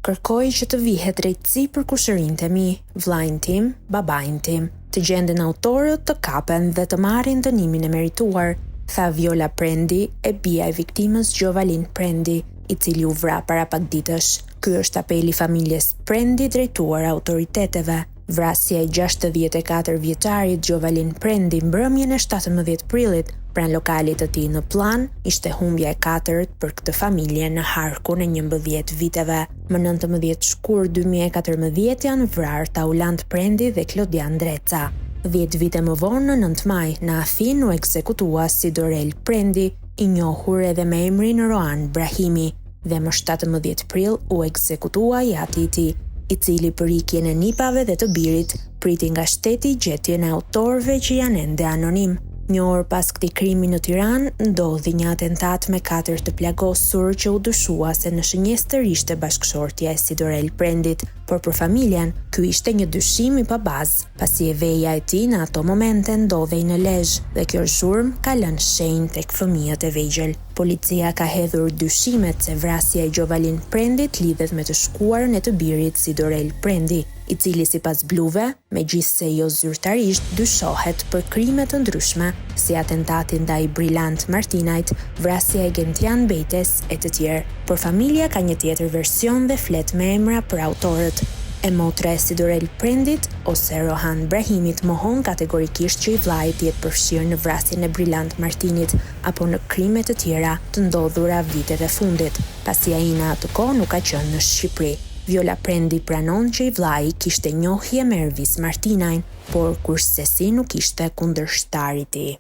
Kërkoj që të vihet drejtësi për kushërinjtë e mi, vllajën tim, babain tim, të gjenden autorët, të kapen dhe të marrin dënimin e merituar, tha Viola Prendi, e bia e viktimës Gjovalin Prendi, i cili u vra para pak ditësh. Ky është apeli familjes Prendi drejtuar autoriteteve. Vrasja e 64 vjeçarit Gjovalin Prendi mbrëmjen e 17 prillit pranë lokalit të tij në Plan ishte humbja e katërt për këtë familje në harkun e 11 viteve. Më 19 shkurt 2014 janë vrarë Taulant Prendi dhe Klodian Dreca. 10 vite më vonë në 9 maj në Afin u ekzekutua Sidorel Prendi, i njohur edhe me emrin Roan Brahimi, dhe më 17 prill u ekzekutua jati i tij, i cili për ikjen e nipave dhe të birit priti nga shteti gjetjen e autorëve që janë ende anonim. Një orë pas këtij krimi në Tiranë, ndodhi një atentat me 4 të plagosur që u dyshua se në shënjestër ishte bashkëshortja e Sidorel Prendit, por për familjen, ky ishte një dyshim i pabazë, pasi e veja e tij në ato momente ndodhej në Lezhë dhe kjo zhurmë ka lënë shenjë tek fëmijët e vegjël. Policia ka hedhur dyshimet se vrasja e Gjovalin Prendit lidhet me të shkuarën e të birit Sidorel Prendi, i cili sipas bluve, megjithse jo zyrtarisht, dyshohet për krime të ndryshme, si atentati ndaj Brillant Martinajt, vrasja e Gentian Bejtes e të tjerë. Por familja ka një tjetër version dhe flet me emra për autorët. E motra e Sidorel Prendit ose Rohan Brahimit mohon kategorikisht që i vllajt jetë përfshirë në vrasjen e Brillant Martinit apo në krime të tjera të ndodhura vitet e fundit, pasi ai në atë kohë nuk ka qenë në Shqipëri. Viola Prendi pranon që i vllai kishte njohje me Ervis Martinajn, por kursesi nuk ishte kundërshtar i tij.